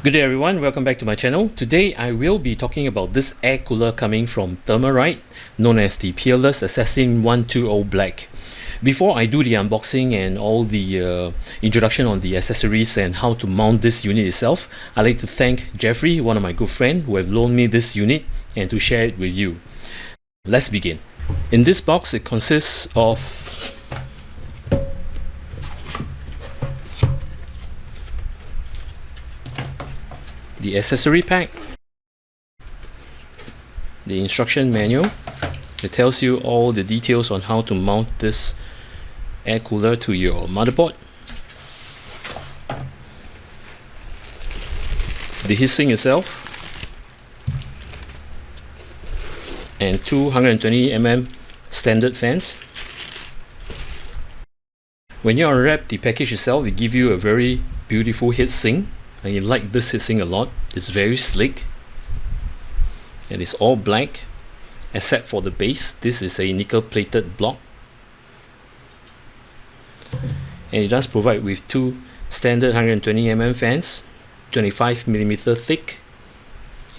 Good day everyone, welcome back to my channel. Today I will be talking about this air cooler coming from Thermalright, known as the Peerless Assassin 120 Black. Before I do the unboxing and all the introduction on the accessories and how to mount this unit itself, I'd like to thank Jeffrey, one of my good friends, who have loaned me this unit and to share it with you. Let's begin. In this box, it consists of the accessory pack, the instruction manual. It tells you all the details on how to mount this air cooler to your motherboard, the heatsink itself, and 220mm standard fans. When you unwrap the package itself, it gives you a very beautiful heatsink. And you like this heatsink a lot. It's very slick and it's all black except for the base. This is a nickel plated block, and it does provide with two standard 120mm fans, 25mm thick,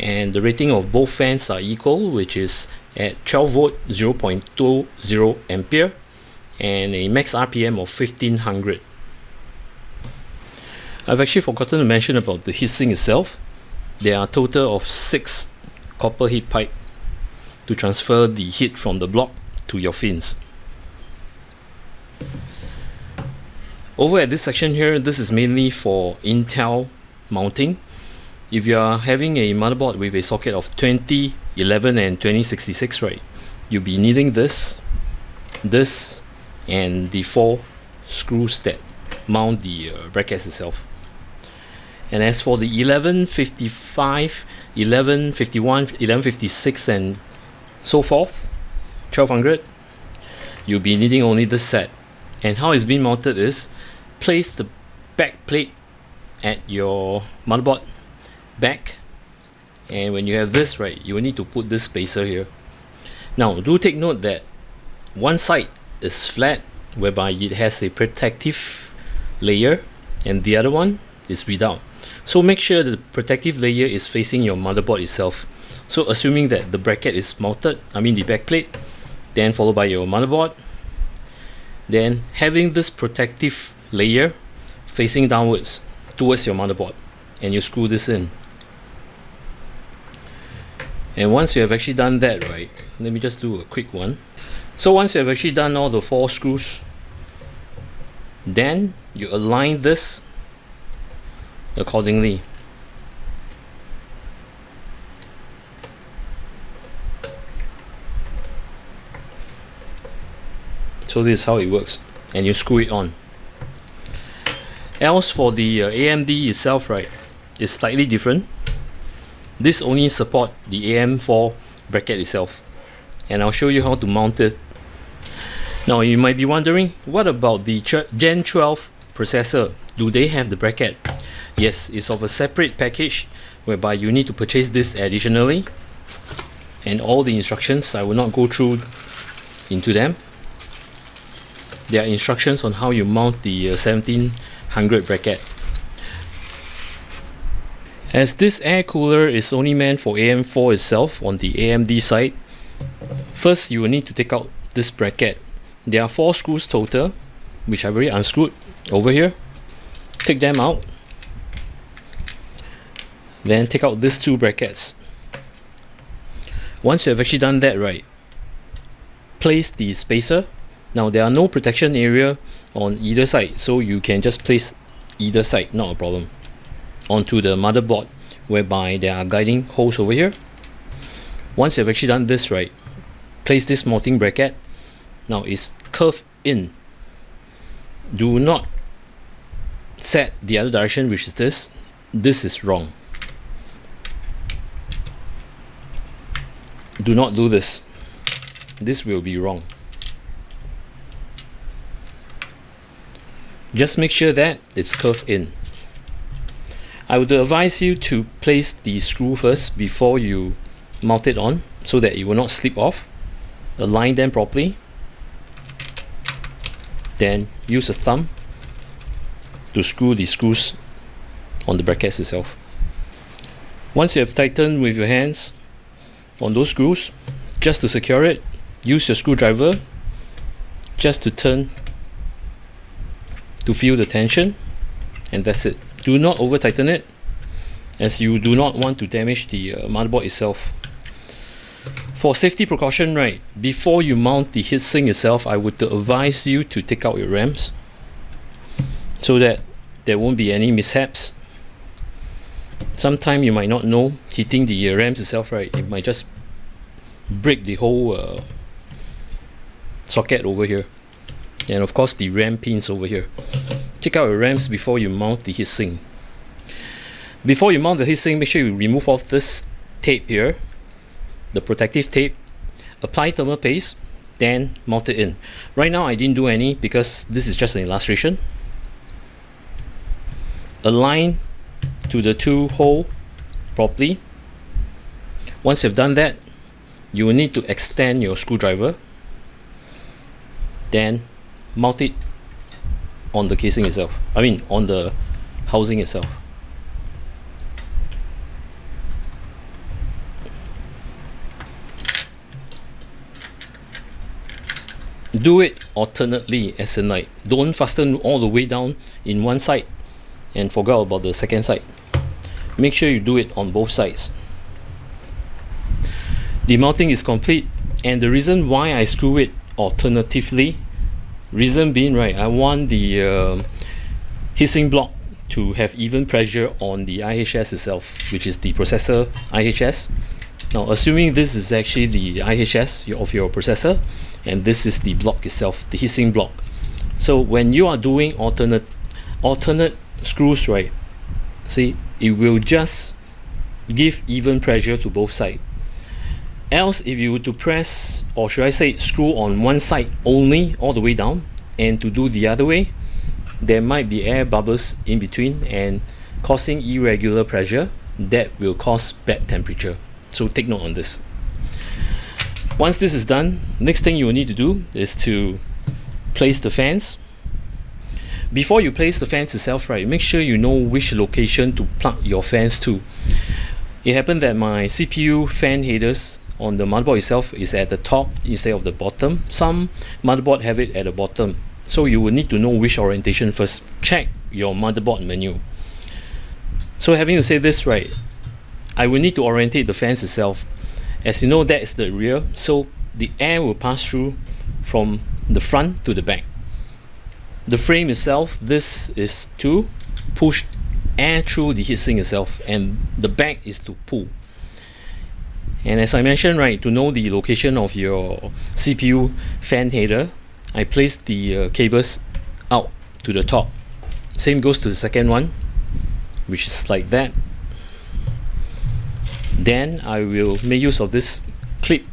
and the rating of both fans are equal, which is at 12 volt 0.20 ampere and a max RPM of 1500. I've actually forgotten to mention about the heatsink itself. There are a total of 6 copper heat pipe to transfer the heat from the block to your fins. Over at this section here, this is mainly for Intel mounting. If you are having a motherboard with a socket of 2011 and 2066, right, you'll be needing this, and the 4 screws that mount the brackets itself. And as for the 1155, 1151, 1156 and so forth, 1200, you'll be needing only this set. And how it's being mounted is, place the back plate at your motherboard back, and when you have this, right, you will need to put this spacer here. Now do take note that one side is flat, whereby it has a protective layer, and the other one is without. So make sure the protective layer is facing your motherboard itself. So assuming that the bracket is mounted, the back plate, then followed by your motherboard, then having this protective layer facing downwards towards your motherboard, and you screw this in. And once you have actually done that, right, let me just do a quick one. So once you have actually done all the 4 screws, then you align this accordingly. So this is how it works, and you screw it on. Else for the AMD itself, right, is slightly different. This only support the AM4 bracket itself, and I'll show you how to mount it. Now you might be wondering, what about the Gen 12 processor? Do they have the bracket? Yes, it's of a separate package, whereby you need to purchase this additionally, and all the instructions I will not go through into them. There are instructions on how you mount the 1700 bracket. As this air cooler is only meant for AM4 itself on the AMD side, first you will need to take out this bracket. There are 4 screws total, which I've already unscrewed over here. Take them out, then take out these 2 brackets. Once you have actually done that, right, place the spacer. Now there are no protection area on either side, so you can just place either side, not a problem, onto the motherboard, whereby there are guiding holes over here. Once you have actually done this, right, place this mounting bracket. Now it's curved in. Do not set the other direction, which is this. This is wrong. Do not do this. This will be wrong. Just make sure that it's curved in. I would advise you to place the screw first before you mount it on, so that it will not slip off. Align them properly, then use a thumb to screw the screws on the brackets itself. Once you have tightened with your hands on those screws, just to secure it, use your screwdriver just to turn to feel the tension, and that's it. Do not over tighten it, as you do not want to damage the motherboard itself. For safety precaution, right, before you mount the heatsink itself, I would advise you to take out your RAMs so that there won't be any mishaps. Sometime you might not know, hitting the RAMs itself, right, it might just break the whole socket over here, and of course the RAM pins over here. Check out your RAMs before you mount the heatsink. Before you mount the heatsink, make sure you remove off this tape here, the protective tape, apply thermal paste, then mount it in. Right now I didn't do any because this is just an illustration. Align to the two hole properly. Once you've done that, you will need to extend your screwdriver, then mount it on the casing itself, I mean on the housing itself. Do it alternately, as in like, don't fasten all the way down in one side and forget about the second side. Make sure you do it on both sides. The mounting is complete, and the reason why I screw it alternatively, reason being, right, I want the heatsink block to have even pressure on the IHS itself, which is the processor IHS. Now, assuming this is actually the IHS of your processor, and this is the block itself, the heatsink block. So when you are doing alternate screws, right, see, it will just give even pressure to both sides. Else, if you were to press, or should I say screw on one side only all the way down, and to do the other way, there might be air bubbles in between and causing irregular pressure that will cause bad temperature. So take note on this. Once this is done, next thing you will need to do is to place the fans. Before you place the fans itself, right, make sure you know which location to plug your fans to. It happened that my CPU fan headers on the motherboard itself is at the top instead of the bottom. Some motherboard have it at the bottom, so you will need to know which orientation first. Check your motherboard menu. So having to say this, right, I will need to orientate the fans itself. As you know, that is the rear, so the air will pass through from the front to the back. The frame itself, this is to push air through the heatsink itself, and the back is to pull. And as I mentioned, right, to know the location of your CPU fan header, I placed the cables out to the top. Same goes to the second one, which is like that. Then I will make use of this clip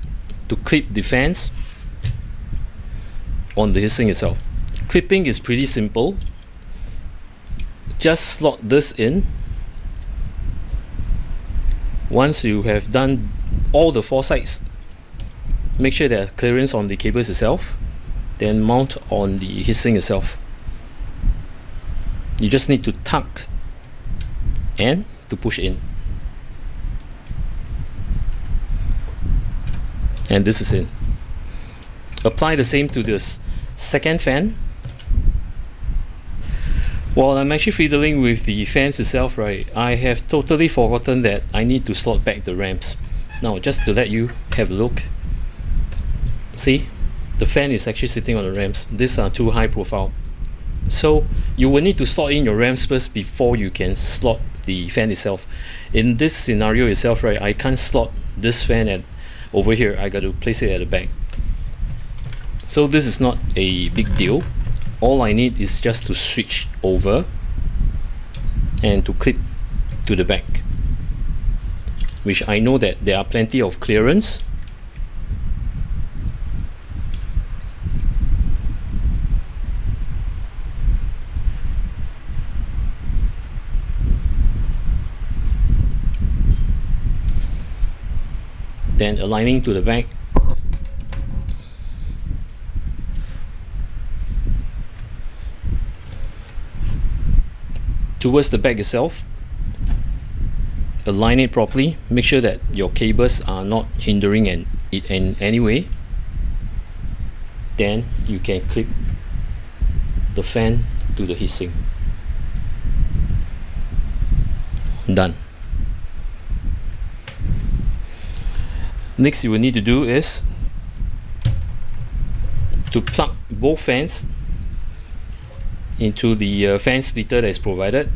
to clip the fans on the heatsink itself. Clipping is pretty simple. Just slot this in. Once you have done all the four sides, make sure there are clearance on the cables itself, then mount on the heatsink itself. You just need to tuck and to push in. And this is in. Apply the same to this second fan. While I'm actually fiddling with the fans itself, right, I have totally forgotten that I need to slot back the ramps. Now, just to let you have a look, see, the fan is actually sitting on the ramps. These are too high profile, so you will need to slot in your ramps first before you can slot the fan itself. In this scenario itself, right, I can't slot this fan at over here. I got to place it at the back. So this is not a big deal. All I need is just to switch over and to clip to the back, which I know that there are plenty of clearance. Then aligning to the back. Towards the back itself, align it properly, make sure that your cables are not hindering it in any way. Then you can clip the fan to the heatsink. Done. Next you will need to do is to plug both fans into the fan splitter that is provided.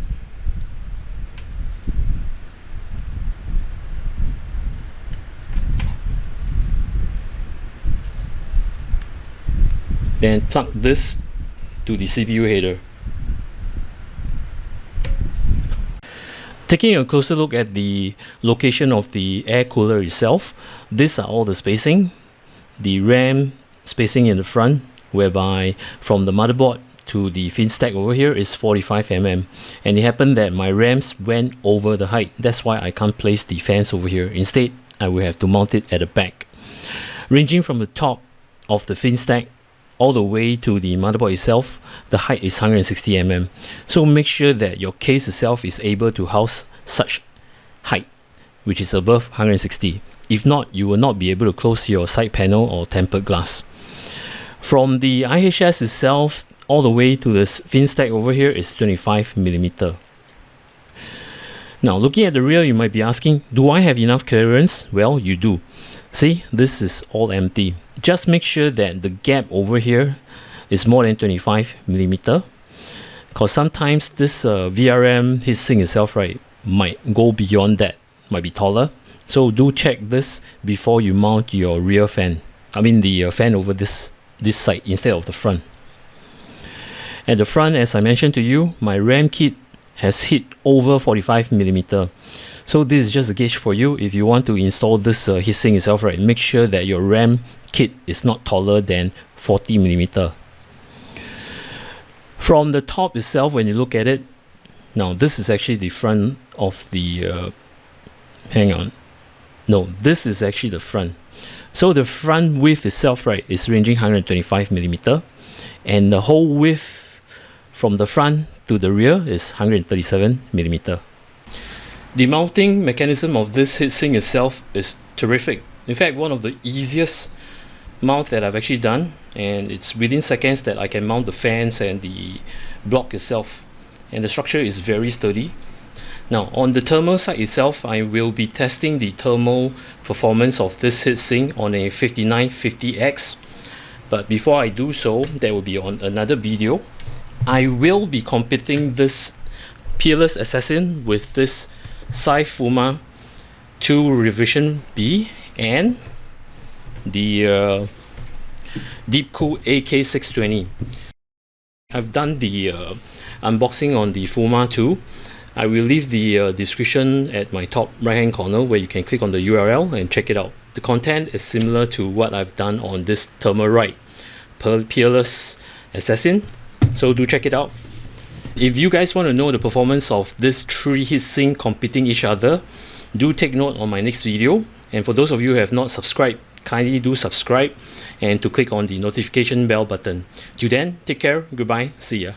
Then plug this to the CPU header. Taking a closer look at the location of the air cooler itself, these are all the spacing. The RAM spacing in the front, whereby from the motherboard to the fin stack over here is 45 mm, and it happened that my RAMs went over the height. That's why I can't place the fans over here. Instead, I will have to mount it at the back. Ranging from the top of the fin stack all the way to the motherboard itself, the height is 160 mm. So make sure that your case itself is able to house such height, which is above 160. If not, you will not be able to close your side panel or tempered glass. From the IHS itself all the way to the fin stack over here is 25 mm. Now looking at the rear, you might be asking, do I have enough clearance? Well, you do. See, this is all empty. Just make sure that the gap over here is more than 25 mm, because sometimes this VRM heatsink itself, right, might go beyond that, might be taller. So do check this before you mount your rear fan. I mean the fan over this side instead of the front. At the front, as I mentioned to you, my RAM kit has hit over 45 mm. So this is just a gauge for you. If you want to install this heatsink itself, right, make sure that your RAM kit is not taller than 40 mm. From the top itself, when you look at it, now this is actually the front of the hang on, no, this is actually the front. So the front width itself, right, is ranging 125 mm, and the whole width from the front to the rear is 137 mm. The mounting mechanism of this heatsink itself is terrific. In fact, one of the easiest mount that I've actually done, and it's within seconds that I can mount the fans and the block itself, and the structure is very sturdy. Now on the thermal side itself, I will be testing the thermal performance of this heatsink on a 5950X, but before I do so, that will be on another video. I will be competing this Peerless Assassin with this Sycthe Fuma 2 Revision B and the Deepcool AK620. I've done the unboxing on the Fuma 2. I will leave the description at my top right hand corner where you can click on the URL and check it out. The content is similar to what I've done on this Thermalright Peerless Assassin, so do check it out. If you guys want to know the performance of these three heatsink competing each other, do take note on my next video. And for those of you who have not subscribed, kindly do subscribe and to click on the notification bell button. Till then, take care, goodbye, see ya.